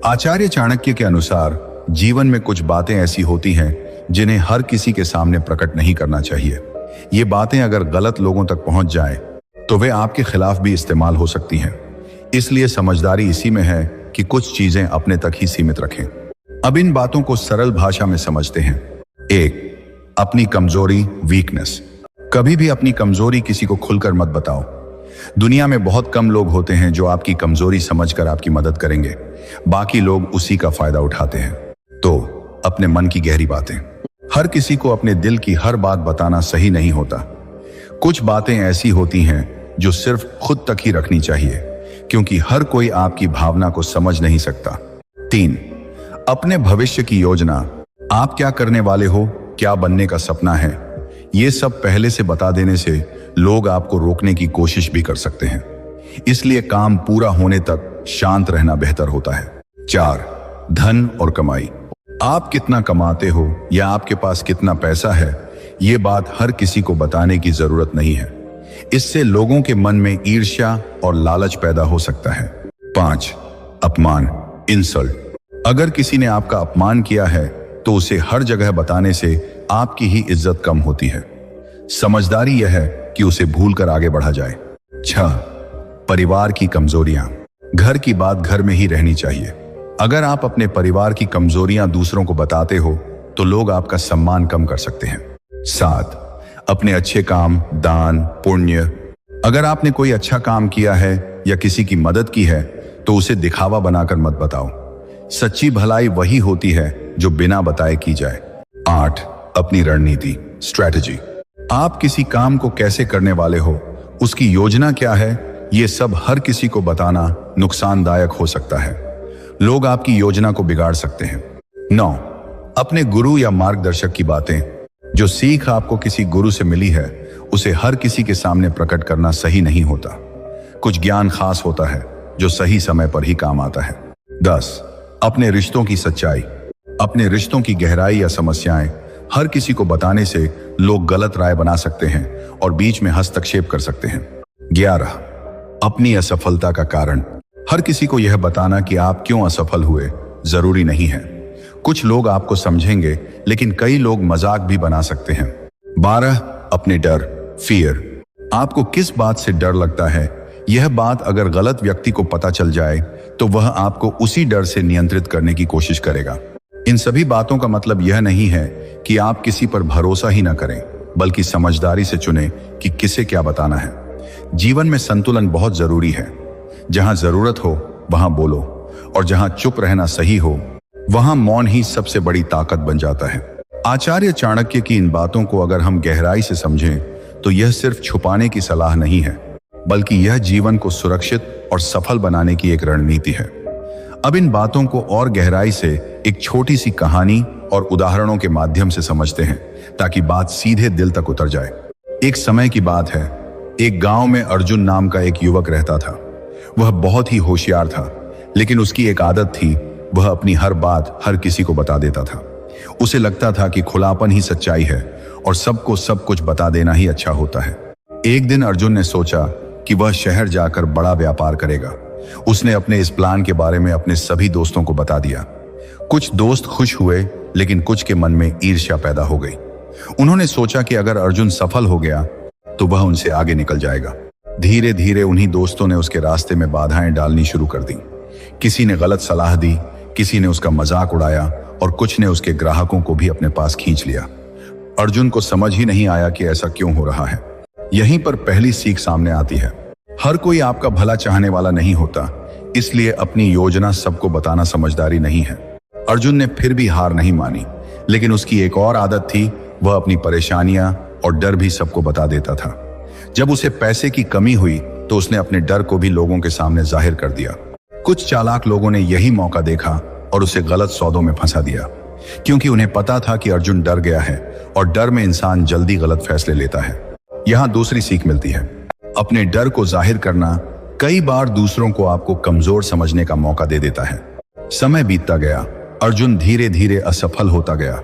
आचार्य चाणक्य के अनुसार जीवन में कुछ बातें ऐसी होती हैं जिन्हें हर किसी के सामने प्रकट नहीं करना चाहिए। ये बातें अगर गलत लोगों तक पहुंच जाएं, तो वे आपके खिलाफ भी इस्तेमाल हो सकती हैं। इसलिए समझदारी इसी में है कि कुछ चीजें अपने तक ही सीमित रखें। अब इन बातों को सरल भाषा में समझते हैं। 1. अपनी कमजोरी, वीकनेस। कभी भी अपनी कमजोरी किसी को खुलकर मत बताओ। दुनिया में बहुत कम लोग होते हैं जो आपकी कमजोरी समझकर आपकी मदद करेंगे। बाकी लोग उसी का फायदा उठाते हैं। तो अपने मन की गहरी बातें। हर किसी को अपने दिल की हर बात बताना सही नहीं होता। कुछ बातें ऐसी होती हैं जो सिर्फ खुद तक ही रखनी चाहिए, क्योंकि हर कोई आपकी भावना को समझ नहीं सकता। 3. अपने भविष्य की योजना। आप क्या करने वाले हो, क्या बनने का सपना है, ये सब पहले से बता देने से लोग आपको रोकने की कोशिश भी कर सकते हैं। इसलिए काम पूरा होने तक शांत रहना बेहतर होता है। 4. धन और कमाई। आप कितना कमाते हो या आपके पास कितना पैसा है, ये बात हर किसी को बताने की जरूरत नहीं है। इससे लोगों के मन में ईर्ष्या और लालच पैदा हो सकता है। 5. अपमान, इंसल्ट। अगर किसी ने आपका अपमान किया है तो उसे हर जगह बताने से आपकी ही इज्जत कम होती है। समझदारी यह है कि उसे भूलकर आगे बढ़ा जाए। 6. परिवार की कमजोरियां। घर की बात घर में ही रहनी चाहिए। अगर आप अपने परिवार की कमजोरियां दूसरों को बताते हो तो लोग आपका सम्मान कम कर सकते हैं। 7. अपने अच्छे काम, दान, पुण्य। अगर आपने कोई अच्छा काम किया है या किसी की मदद की है तो उसे दिखावा बनाकर मत बताओ। सच्ची भलाई वही होती है जो बिना बताए की जाए। 8. अपनी रणनीति, स्ट्रैटेजी। आप किसी काम को कैसे करने वाले हो, उसकी योजना क्या है, ये सब हर किसी को बताना नुकसानदायक हो सकता है। लोग आपकी योजना को बिगाड़ सकते हैं। 9. अपने गुरु या मार्गदर्शक की बातें। जो सीख आपको किसी गुरु से मिली है उसे हर किसी के सामने प्रकट करना सही नहीं होता। कुछ ज्ञान खास होता है जो सही समय पर ही काम आता है। 10. अपने रिश्तों की सच्चाई। अपने रिश्तों की गहराई या समस्याएं हर किसी को बताने से लोग गलत राय बना सकते हैं और बीच में हस्तक्षेप कर सकते हैं। 11. अपनी असफलता का कारण। हर किसी को यह बताना कि आप क्यों असफल हुए जरूरी नहीं है। कुछ लोग आपको समझेंगे लेकिन कई लोग मजाक भी बना सकते हैं। 12. अपने डर, फियर। आपको किस बात से डर लगता है, यह बात अगर गलत व्यक्ति को पता चल जाए तो वह आपको उसी डर से नियंत्रित करने की कोशिश करेगा। इन सभी बातों का मतलब यह नहीं है कि आप किसी पर भरोसा ही ना करें, बल्कि समझदारी से चुनें कि किसे क्या बताना है। जीवन में संतुलन बहुत जरूरी है। जहां जरूरत हो वहां बोलो, और जहां चुप रहना सही हो वहां मौन ही सबसे बड़ी ताकत बन जाता है। आचार्य चाणक्य की इन बातों को अगर हम गहराई से समझें तो यह सिर्फ छुपाने की सलाह नहीं है, बल्कि यह जीवन को सुरक्षित और सफल बनाने की एक रणनीति है। अब इन बातों को और गहराई से एक छोटी सी कहानी और उदाहरणों के माध्यम से समझते हैं ताकि बात सीधे दिल तक उतर जाए। एक समय की बात है, एक गांव में अर्जुन नाम का एक युवक रहता था। वह बहुत ही होशियार था, लेकिन उसकी एक आदत थी, वह अपनी हर बात हर किसी को बता देता था। उसे लगता था कि खुलापन ही सच्चाई है और सबको सब कुछ बता देना ही अच्छा होता है। एक दिन अर्जुन ने सोचा कि वह शहर जाकर बड़ा व्यापार करेगा। उसने अपने इस प्लान के बारे में अपने सभी दोस्तों को बता दिया। कुछ दोस्त खुश हुए, लेकिन कुछ के मन में ईर्ष्या पैदा हो गई। उन्होंने सोचा कि अगर अर्जुन सफल हो गया तो वह उनसे आगे निकल जाएगा। धीरे धीरे उन्हीं दोस्तों ने उसके रास्ते में बाधाएं डालनी शुरू कर दी। किसी ने गलत सलाह दी, किसी ने उसका मजाक उड़ाया और कुछ ने उसके ग्राहकों को भी अपने पास खींच लिया। अर्जुन को समझ ही नहीं आया कि ऐसा क्यों हो रहा है। यहीं पर पहली सीख सामने आती है। हर कोई आपका भला चाहने वाला नहीं होता, इसलिए अपनी योजना सबको बताना समझदारी नहीं है। अर्जुन ने फिर भी हार नहीं मानी, लेकिन उसकी एक और आदत थी, वह अपनी परेशानियां और डर भी सबको बता देता था। जब उसे पैसे की कमी हुई तो उसने अपने डर को भी लोगों के सामने जाहिर कर दिया। कुछ चालाक लोगों ने यही मौका देखा और उसे गलत सौदों में फंसा दिया, क्योंकि उन्हें पता था कि अर्जुन डर गया है और डर में इंसान जल्दी गलत फैसले लेता है। यहाँ दूसरी सीख मिलती है, अपने डर को जाहिर करना कई बार दूसरों को आपको कमजोर समझने का मौका दे देता है। समय बीतता गया, अर्जुन धीरे धीरे असफल होता गया।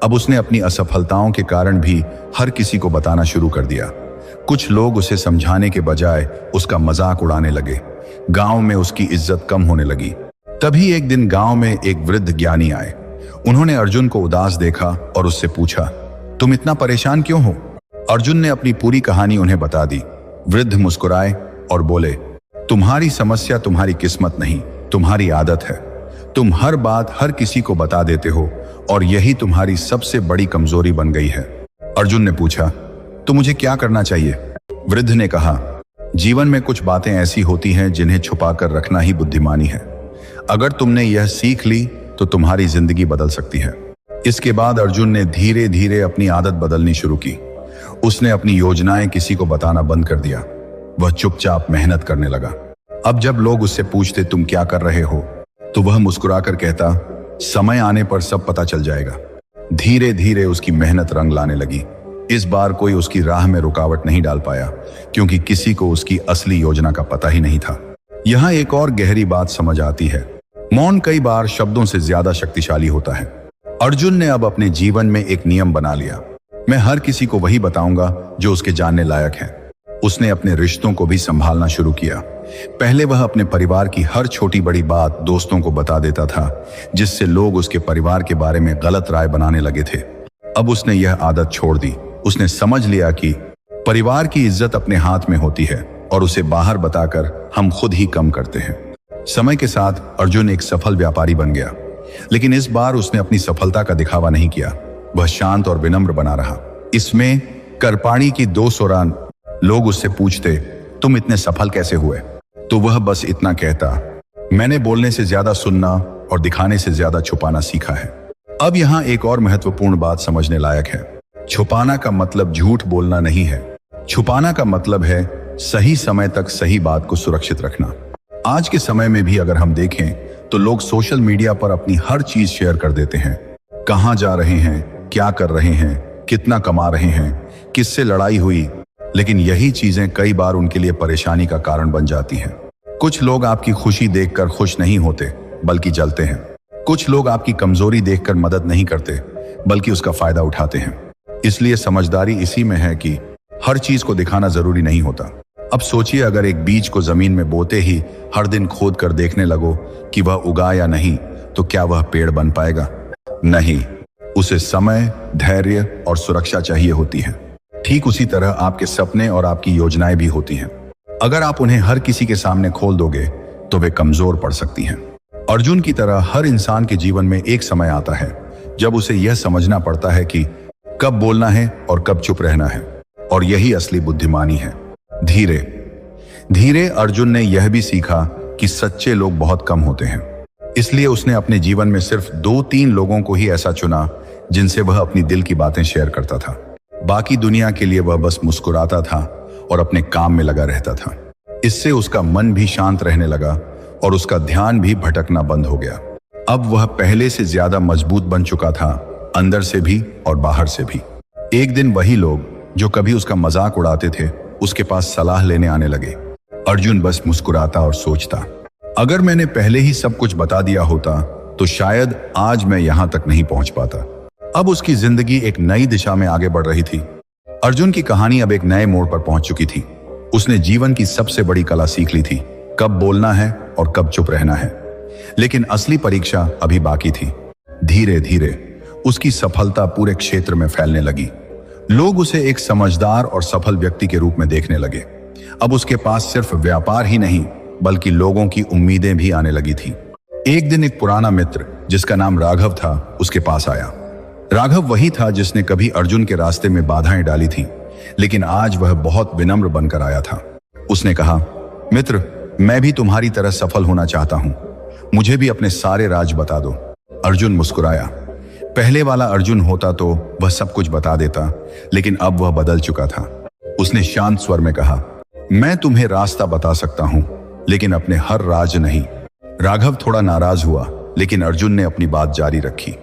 अब उसने अपनी असफलताओं के कारण भी हर किसी को बताना शुरू कर दिया। कुछ लोग उसे समझाने के बजाय उसका मजाक उड़ाने लगे। गांव में उसकी इज्जत कम होने लगी। तभी एक दिन गांव में एक वृद्ध ज्ञानी आए। उन्होंने अर्जुन को उदास देखा और उससे पूछा, तुम इतना परेशान क्यों हो? अर्जुन ने अपनी पूरी कहानी उन्हें बता दी। वृद्ध मुस्कुराए और बोले, तुम्हारी समस्या तुम्हारी किस्मत नहीं, तुम्हारी आदत है। तुम हर बात हर किसी को बता देते हो और यही तुम्हारी सबसे बड़ी कमजोरी बन गई है। अर्जुन ने पूछा, तो मुझे क्या करना चाहिए? वृद्ध ने कहा, जीवन में कुछ बातें ऐसी होती हैं जिन्हें छुपाकर रखना ही बुद्धिमानी है। अगर तुमने यह सीख ली तो तुम्हारी जिंदगी बदल सकती है। इसके बाद अर्जुन ने धीरे धीरे अपनी आदत बदलनी शुरू की। उसने अपनी योजनाएं किसी को बताना बंद कर दिया। वह चुपचाप मेहनत करने लगा। अब जब लोग उससे पूछते तुम क्या कर रहे हो, तो वह मुस्कुराकर कहता, समय आने पर सब पता चल जाएगा। धीरे धीरे उसकी मेहनत रंग लाने लगी। इस बार कोई उसकी राह में रुकावट नहीं डाल पाया, क्योंकि किसी को उसकी असली योजना का पता ही नहीं था। यहाँ एक और गहरी बात समझ आती है। मौन कई बार शब्दों से ज्यादा शक्तिशाली होता है। अर्जुन ने अब अपने जीवन में एक नियम बना लिया, मैं हर किसी को वही बताऊंगा जो उसके जानने लायक है। उसने अपने रिश्तों को भी संभालना शुरू किया। पहले वह अपने परिवार की हर छोटी बड़ी बात दोस्तों को बता देता था, जिससे लोग उसके परिवार के बारे में गलत राय बनाने लगे थे। अब उसने यह आदत छोड़ दी। उसने समझ लिया कि परिवार की इज्जत अपने हाथ में होती है और उसे बाहर बताकर हम खुद ही कम करते हैं। समय के साथ अर्जुन एक सफल व्यापारी बन गया, लेकिन इस बार उसने अपनी सफलता का दिखावा नहीं किया। वह शांत और विनम्र बना रहा। इसमें करपाणी की 200 रान लोग उससे पूछते, तुम इतने सफल कैसे हुए? तो वह बस इतना कहता, मैंने बोलने से ज्यादा सुनना और दिखाने से ज्यादा छुपाना सीखा है। अब यहाँ एक और महत्वपूर्ण बात समझने लायक है। छुपाना का मतलब झूठ बोलना नहीं है। छुपाना का मतलब है सही समय तक सही बात को सुरक्षित रखना। आज के समय में भी अगर हम देखें तो लोग सोशल मीडिया पर अपनी हर चीज शेयर कर देते हैं। कहाँ जा रहे हैं, क्या कर रहे हैं, कितना कमा रहे हैं, किससे लड़ाई हुई, लेकिन यही चीजें कई बार उनके लिए परेशानी का कारण बन जाती हैं। कुछ लोग आपकी खुशी देखकर खुश नहीं होते बल्कि जलते हैं। कुछ लोग आपकी कमजोरी देखकर मदद नहीं करते बल्कि उसका फायदा उठाते हैं। इसलिए समझदारी इसी में है कि हर चीज को दिखाना जरूरी नहीं होता। अब सोचिए, अगर एक बीज को जमीन में बोते ही हर दिन खोद कर देखने लगो कि वह उगा या नहीं, तो क्या वह पेड़ बन पाएगा? नहीं, उसे समय, धैर्य और सुरक्षा चाहिए होती है। ठीक उसी तरह आपके सपने और आपकी योजनाएं भी होती हैं। अगर आप उन्हें हर किसी के सामने खोल दोगे तो वे कमजोर पड़ सकती हैं। अर्जुन की तरह हर इंसान के जीवन में एक समय आता है जब उसे यह समझना पड़ता है कि कब बोलना है और कब चुप रहना है, और यही असली बुद्धिमानी है। धीरे धीरे अर्जुन ने यह भी सीखा कि सच्चे लोग बहुत कम होते हैं। इसलिए उसने अपने जीवन में सिर्फ 2-3 लोगों को ही ऐसा चुना जिनसे वह अपनी दिल की बातें शेयर करता था। बाकी दुनिया के लिए वह बस मुस्कुराता था और अपने काम में लगा रहता था। इससे उसका मन भी शांत रहने लगा और उसका ध्यान भी भटकना बंद हो गया। अब वह पहले से ज्यादा मजबूत बन चुका था, अंदर से भी और बाहर से भी। एक दिन वही लोग जो कभी उसका मजाक उड़ाते थे उसके पास सलाह लेने आने लगे। अर्जुन बस मुस्कुराता और सोचता, अगर मैंने पहले ही सब कुछ बता दिया होता तो शायद आज मैं यहां तक नहीं पहुंच पाता। अब उसकी जिंदगी एक नई दिशा में आगे बढ़ रही थी। अर्जुन की कहानी अब एक नए मोड़ पर पहुंच चुकी थी। उसने जीवन की सबसे बड़ी कला सीख ली थी, कब बोलना है और कब चुप रहना है। लेकिन असली परीक्षा अभी बाकी थी। धीरे धीरे उसकी सफलता पूरे क्षेत्र में फैलने लगी। लोग उसे एक समझदार और सफल व्यक्ति के रूप में देखने लगे। अब उसके पास सिर्फ व्यापार ही नहीं बल्कि लोगों की उम्मीदें भी आने लगी थी। एक दिन एक पुराना मित्र जिसका नाम राघव था उसके पास आया। राघव वही था जिसने कभी अर्जुन के रास्ते में बाधाएं डाली थी, लेकिन आज वह बहुत विनम्र बनकर आया था। उसने कहा, मित्र, मैं भी तुम्हारी तरह सफल होना चाहता हूं, मुझे भी अपने सारे राज बता दो। अर्जुन मुस्कुराया। पहले वाला अर्जुन होता तो वह सब कुछ बता देता, लेकिन अब वह बदल चुका था। उसने शांत स्वर में कहा, मैं तुम्हें रास्ता बता सकता हूं, लेकिन अपने हर राज नहीं। राघव थोड़ा नाराज हुआ, लेकिन अर्जुन ने अपनी बात जारी रखी।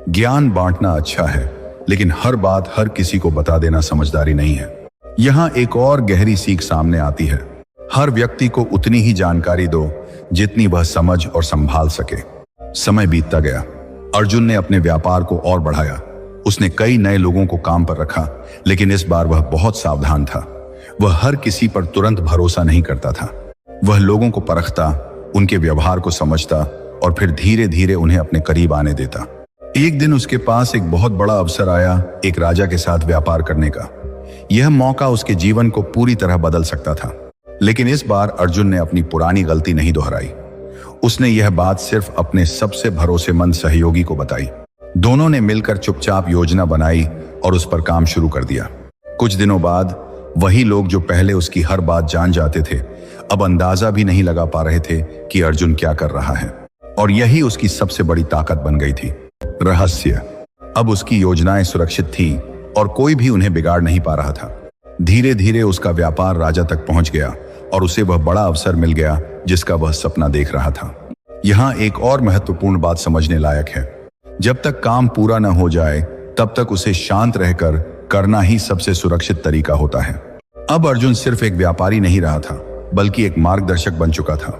ज्ञान बांटना अच्छा है, लेकिन हर बात हर किसी को बता देना समझदारी नहीं है। यहां एक और गहरी सीख सामने आती है। हर व्यक्ति को उतनी ही जानकारी दो जितनी वह समझ और संभाल सके। समय बीतता गया। अर्जुन ने अपने व्यापार को और बढ़ाया। उसने कई नए लोगों को काम पर रखा, लेकिन इस बार वह बहुत सावधान था। वह हर किसी पर तुरंत भरोसा नहीं करता था। वह लोगों को परखता, उनके व्यवहार को समझता और फिर धीरे धीरे उन्हें अपने करीब आने देता। एक दिन उसके पास एक बहुत बड़ा अवसर आया, एक राजा के साथ व्यापार करने का। यह मौका उसके जीवन को पूरी तरह बदल सकता था। लेकिन इस बार अर्जुन ने अपनी पुरानी गलती नहीं दोहराई। उसने यह बात सिर्फ अपने सबसे भरोसेमंद सहयोगी को बताई। दोनों ने मिलकर चुपचाप योजना बनाई और उस पर काम शुरू कर दिया। कुछ दिनों बाद वही लोग जो पहले उसकी हर बात जान जाते थे, अब अंदाजा भी नहीं लगा पा रहे थे कि अर्जुन क्या कर रहा है। और यही उसकी सबसे बड़ी ताकत बन गई थी, रहस्य। अब उसकी योजनाएं सुरक्षित थी और कोई भी उन्हें बिगाड़ नहीं पा रहा था। धीरे धीरे उसका व्यापार राजा तक पहुंच गया और उसे वह बड़ा अवसर मिल गया जिसका वह सपना देख रहा था। यहाँ एक और महत्वपूर्ण बात समझने लायक है। जब तक काम पूरा न हो जाए तब तक उसे शांत रहकर करना ही सबसे सुरक्षित तरीका होता है। अब अर्जुन सिर्फ एक व्यापारी नहीं रहा था, बल्कि एक मार्गदर्शक बन चुका था।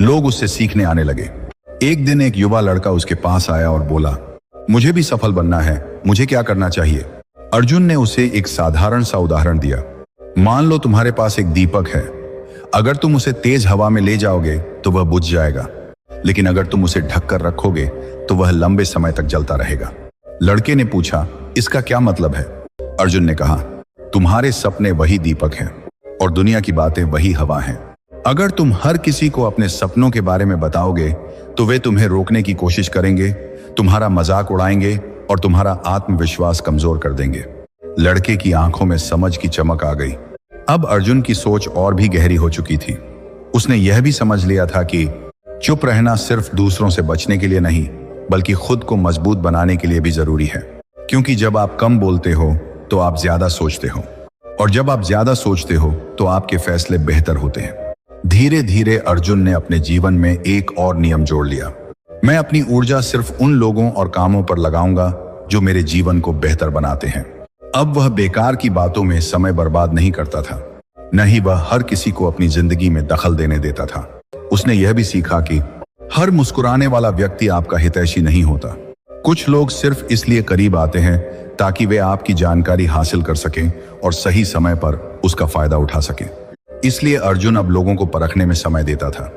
लोग उससे सीखने आने लगे। एक दिन एक युवा लड़का उसके पास आया और बोला, मुझे भी सफल बनना है, मुझे क्या करना चाहिए? अर्जुन ने उसे एक साधारण सा उदाहरण दिया। मान लो तुम्हारे पास एक दीपक है। अगर तुम उसे तेज हवा में ले जाओगे तो वह बुझ जाएगा, लेकिन अगर तुम उसे ढककर रखोगे तो वह लंबे समय तक जलता रहेगा। लड़के ने पूछा, इसका क्या मतलब है? अर्जुन ने कहा, तुम्हारे सपने वही दीपक हैं और दुनिया की बातें वही हवा हैं। अगर तुम हर किसी को अपने सपनों के बारे में बताओगे तो वे तुम्हें रोकने की कोशिश करेंगे, तुम्हारा मजाक उड़ाएंगे और तुम्हारा आत्मविश्वास कमजोर कर देंगे। लड़के की आंखों में समझ की चमक आ गई। अब अर्जुन की सोच और भी गहरी हो चुकी थी। उसने यह भी समझ लिया था कि चुप रहना सिर्फ दूसरों से बचने के लिए नहीं, बल्कि खुद को मजबूत बनाने के लिए भी जरूरी है। क्योंकि जब आप कम बोलते हो तो आप ज्यादा सोचते हो, और जब आप ज्यादा सोचते हो तो आपके फैसले बेहतर होते हैं। धीरे धीरे अर्जुन ने अपने जीवन में एक और नियम जोड़ लिया। मैं अपनी ऊर्जा सिर्फ उन लोगों और कामों पर लगाऊंगा जो मेरे जीवन को बेहतर बनाते हैं। अब वह बेकार की बातों में समय बर्बाद नहीं करता था, न ही वह हर किसी को अपनी जिंदगी में दखल देने देता था। उसने यह भी सीखा कि हर मुस्कुराने वाला व्यक्ति आपका हितैषी नहीं होता। कुछ लोग सिर्फ इसलिए करीब आते हैं ताकि वे आपकी जानकारी हासिल कर सकें और सही समय पर उसका फायदा उठा सकें। इसलिए अर्जुन अब लोगों को परखने में समय देता था।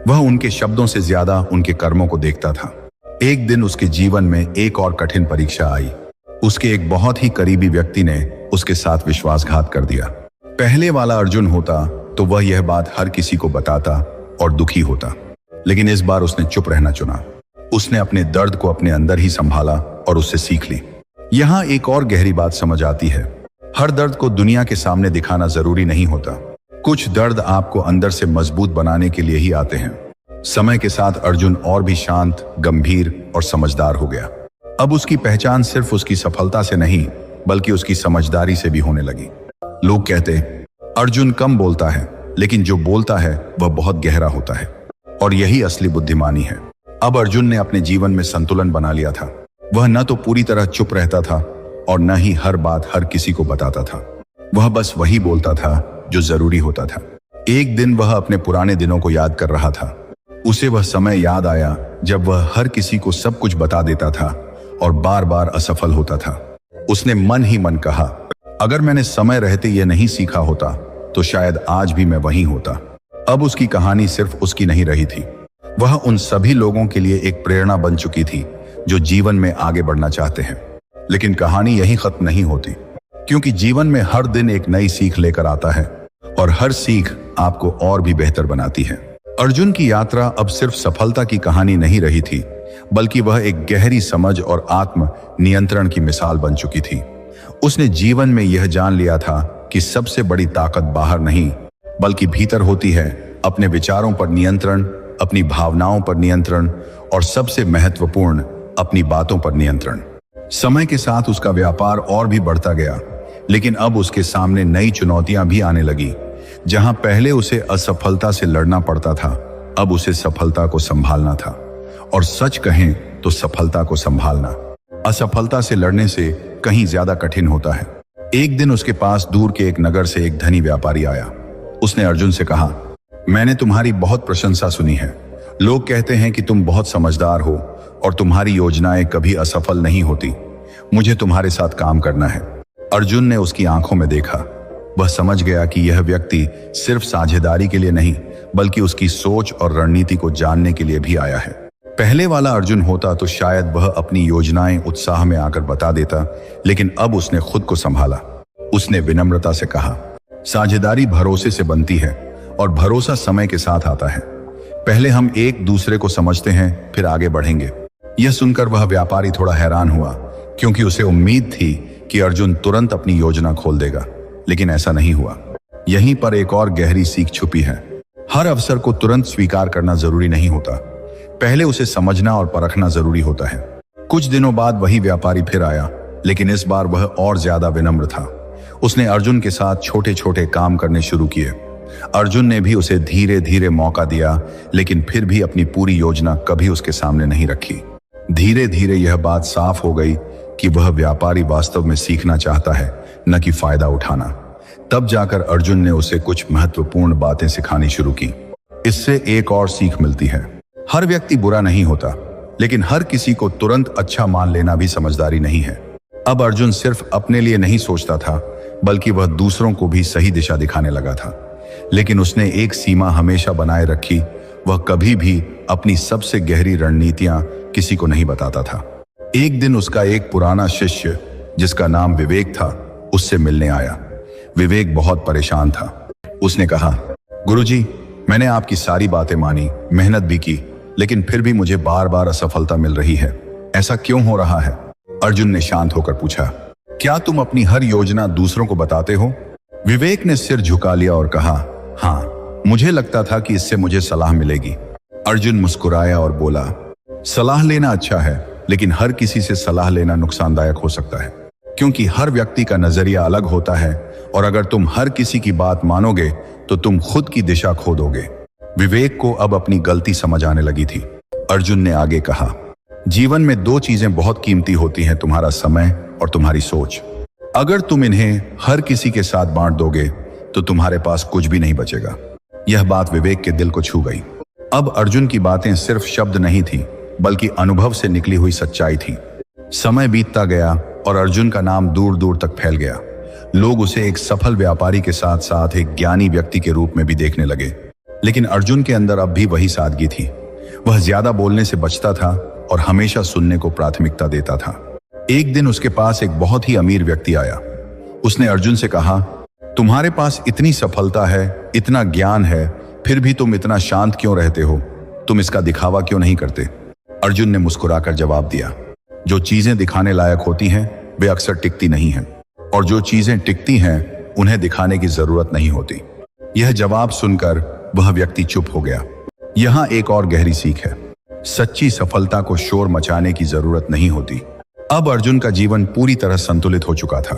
वह उनके शब्दों से ज्यादा उनके कर्मों को देखता था। एक दिन उसके जीवन में एक और कठिन परीक्षा आई। उसके एक बहुत ही करीबी व्यक्ति ने उसके साथ विश्वासघात कर दिया। पहले वाला अर्जुन होता तो वह यह बात हर किसी को बताता और दुखी होता, लेकिन इस बार उसने चुप रहना चुना। उसने अपने दर्द को अपने अंदर ही संभाला और उससे सीख ली। यहाँ एक और गहरी बात समझ आती है। हर दर्द को दुनिया के सामने दिखाना जरूरी नहीं होता। कुछ दर्द आपको अंदर से मजबूत बनाने के लिए ही आते हैं। समय के साथ अर्जुन और भी शांत, गंभीर और समझदार हो गया। अब उसकी पहचान सिर्फ उसकी सफलता से नहीं, बल्कि उसकी समझदारी से भी होने लगी। लोग कहते, अर्जुन कम बोलता है, लेकिन जो बोलता है वह बहुत गहरा होता है, और यही असली बुद्धिमानी है। अब अर्जुन ने अपने जीवन में संतुलन बना लिया था। वह न तो पूरी तरह चुप रहता था और न ही हर बात हर किसी को बताता था। वह बस वही बोलता था जो जरूरी होता था। एक दिन वह अपने पुराने दिनों को याद कर रहा था। उसे वह समय याद आया जब वह हर किसी को सब कुछ बता देता था और बार बार असफल होता था। उसने मन ही मन कहा, अगर मैंने समय रहते यह नहीं सीखा होता तो शायद आज भी मैं वहीं होता। अब उसकी कहानी सिर्फ उसकी नहीं रही थी, वह उन सभी लोगों के लिए एक प्रेरणा बन चुकी थी जो जीवन में आगे बढ़ना चाहते हैं। लेकिन कहानी यहीं खत्म नहीं होती, क्योंकि जीवन में हर दिन एक नई सीख लेकर आता है और हर सीख आपको और भी बेहतर बनाती है। अर्जुन की यात्रा अब सिर्फ सफलता की कहानी नहीं रही थी, बल्कि वह एक गहरी समझ और आत्म नियंत्रण की मिसाल बन चुकी थी। उसने जीवन में यह जान लिया था कि सबसे बड़ी ताकत बाहर नहीं, बल्कि भीतर होती है। अपने विचारों पर नियंत्रण, अपनी भावनाओं पर नियंत्रण और सबसे महत्वपूर्ण, अपनी बातों पर नियंत्रण। समय के साथ उसका व्यापार और भी बढ़ता गया, लेकिन अब उसके सामने नई चुनौतियां भी आने लगी। जहां पहले उसे असफलता से लड़ना पड़ता था, अब उसे सफलता को संभालना था। और सच कहें तो सफलता को संभालना असफलता से लड़ने से कहीं ज्यादा कठिन होता है। एक दिन उसके पास दूर के एक नगर से एक धनी व्यापारी आया। उसने अर्जुन से कहा, मैंने तुम्हारी बहुत प्रशंसा सुनी है। लोग कहते हैं कि तुम बहुत समझदार हो और तुम्हारी योजनाएं कभी असफल नहीं होती। मुझे तुम्हारे साथ काम करना है। अर्जुन ने उसकी आंखों में देखा। वह समझ गया कि यह व्यक्ति सिर्फ साझेदारी के लिए नहीं, बल्कि उसकी सोच और रणनीति को जानने के लिए भी आया है। पहले वाला अर्जुन होता तो शायद वह अपनी योजनाएं उत्साह में आकर बता देता, लेकिन अब उसने खुद को संभाला। उसने विनम्रता से कहा, साझेदारी भरोसे से बनती है और भरोसा समय के साथ आता है। पहले हम एक दूसरे को समझते हैं, फिर आगे बढ़ेंगे। यह सुनकर वह व्यापारी थोड़ा हैरान हुआ, क्योंकि उसे उम्मीद थी कि अर्जुन तुरंत अपनी योजना खोल देगा, लेकिन ऐसा नहीं हुआ। यहीं पर एक और गहरी सीख छुपी है। हर अवसर को तुरंत स्वीकार करना जरूरी नहीं होता, पहले उसे समझना और परखना जरूरी होता है। कुछ दिनों बाद वही व्यापारी फिर आया, लेकिन इस बार वह और ज्यादा विनम्र था। उसने अर्जुन के साथ छोटे छोटे काम करने शुरू किए। अर्जुन ने भी उसे धीरे धीरे मौका दिया, लेकिन फिर भी अपनी पूरी योजना कभी उसके सामने नहीं रखी। धीरे धीरे यह बात साफ हो गई कि वह व्यापारी वास्तव में सीखना चाहता है, न कि फायदा उठाना। तब जाकर अर्जुन ने उसे कुछ महत्वपूर्ण बातें सिखानी शुरू की। इससे एक और सीख मिलती है, हर व्यक्ति बुरा नहीं होता, लेकिन हर किसी को तुरंत अच्छा मान लेना भी समझदारी नहीं है। अब अर्जुन सिर्फ अपने लिए नहीं सोचता था, बल्कि वह दूसरों को भी सही दिशा दिखाने लगा था। लेकिन उसने एक सीमा हमेशा बनाए रखी, वह कभी भी अपनी सबसे गहरी रणनीतियां किसी को नहीं बताता था। एक दिन उसका एक पुराना शिष्य, जिसका नाम विवेक था, उससे मिलने आया। विवेक बहुत परेशान था। उसने कहा, गुरुजी, मैंने आपकी सारी बातें मानी, मेहनत भी की, लेकिन फिर भी मुझे बार बार असफलता मिल रही है। ऐसा क्यों हो रहा है? अर्जुन ने शांत होकर पूछा, क्या तुम अपनी हर योजना दूसरों को बताते हो? विवेक ने सिर झुका लिया और कहा, हाँ, मुझे लगता था कि इससे मुझे सलाह मिलेगी। अर्जुन मुस्कुराया और बोला, सलाह लेना अच्छा है, लेकिन हर किसी से सलाह लेना नुकसानदायक हो सकता है, क्योंकि हर व्यक्ति का नजरिया अलग होता है, और अगर तुम हर किसी की बात मानोगे तो तुम खुद की दिशा खो दोगे। विवेक को अब अपनी गलती समझ आने लगी थी। अर्जुन ने आगे कहा, जीवन में दो चीजें बहुत कीमती होती हैं, तुम्हारा समय और तुम्हारी सोच। अगर तुम इन्हें हर किसी के साथ बांट दोगे तो तुम्हारे पास कुछ भी नहीं बचेगा। यह बात विवेक के दिल को छू गई। अब अर्जुन की बातें सिर्फ शब्द नहीं थी, बल्कि अनुभव से निकली हुई सच्चाई थी। समय बीतता गया और अर्जुन का नाम दूर दूर तक फैल गया। लोग उसे एक सफल व्यापारी के साथ साथ एक ज्ञानी व्यक्ति के रूप में भी देखने लगे। लेकिन अर्जुन के अंदर अब भी वही सादगी थी। वह ज्यादा बोलने से बचता था और हमेशा सुनने को प्राथमिकता देता था। एक दिन उसके पास एक बहुत ही अमीर व्यक्ति आया। उसने अर्जुन से कहा, तुम्हारे पास इतनी सफलता है, इतना ज्ञान है, फिर भी तुम इतना शांत क्यों रहते हो? तुम इसका दिखावा क्यों नहीं करते? अर्जुन ने मुस्कुराकर जवाब दिया, जो चीजें दिखाने लायक होती हैं वे अक्सर टिकती नहीं हैं, और जो चीजें टिकती हैं उन्हें दिखाने की जरूरत नहीं होती। यह जवाब सुनकर वह व्यक्ति चुप हो गया। यहाँ एक और गहरी सीख है, सच्ची सफलता को शोर मचाने की जरूरत नहीं होती। अब अर्जुन का जीवन पूरी तरह संतुलित हो चुका था।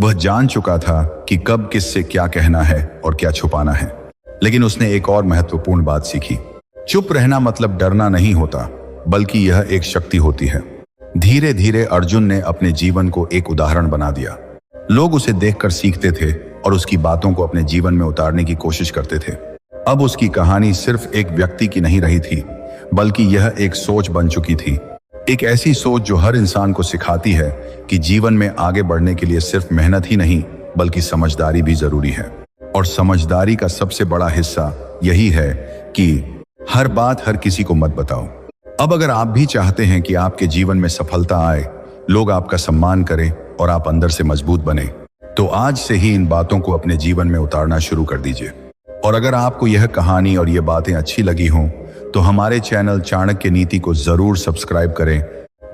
वह जान चुका था कि कब किससे क्या कहना है और क्या छुपाना है। लेकिन उसने एक और महत्वपूर्ण बात सीखी, चुप रहना मतलब डरना नहीं होता, बल्कि यह एक शक्ति होती है। धीरे धीरे अर्जुन ने अपने जीवन को एक उदाहरण बना दिया। लोग उसे देखकर सीखते थे और उसकी बातों को अपने जीवन में उतारने की कोशिश करते थे। अब उसकी कहानी सिर्फ एक व्यक्ति की नहीं रही थी, बल्कि यह एक सोच बन चुकी थी। एक ऐसी सोच जो हर इंसान को सिखाती है कि जीवन में आगे बढ़ने के लिए सिर्फ मेहनत ही नहीं, बल्कि समझदारी भी जरूरी है। और समझदारी का सबसे बड़ा हिस्सा यही है कि हर बात हर किसी को मत बताओ। अब अगर आप भी चाहते हैं कि आपके जीवन में सफलता आए, लोग आपका सम्मान करें और आप अंदर से मजबूत बने, तो आज से ही इन बातों को अपने जीवन में उतारना शुरू कर दीजिए। और अगर आपको यह कहानी और ये बातें अच्छी लगी हों तो हमारे चैनल चाणक्य नीति को जरूर सब्सक्राइब करें,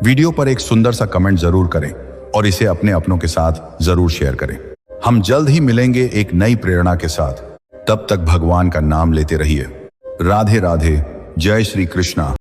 वीडियो पर एक सुंदर सा कमेंट जरूर करें और इसे अपने अपनों के साथ जरूर शेयर करें। हम जल्द ही मिलेंगे एक नई प्रेरणा के साथ। तब तक भगवान का नाम लेते रहिए। राधे राधे, जय श्री कृष्णा।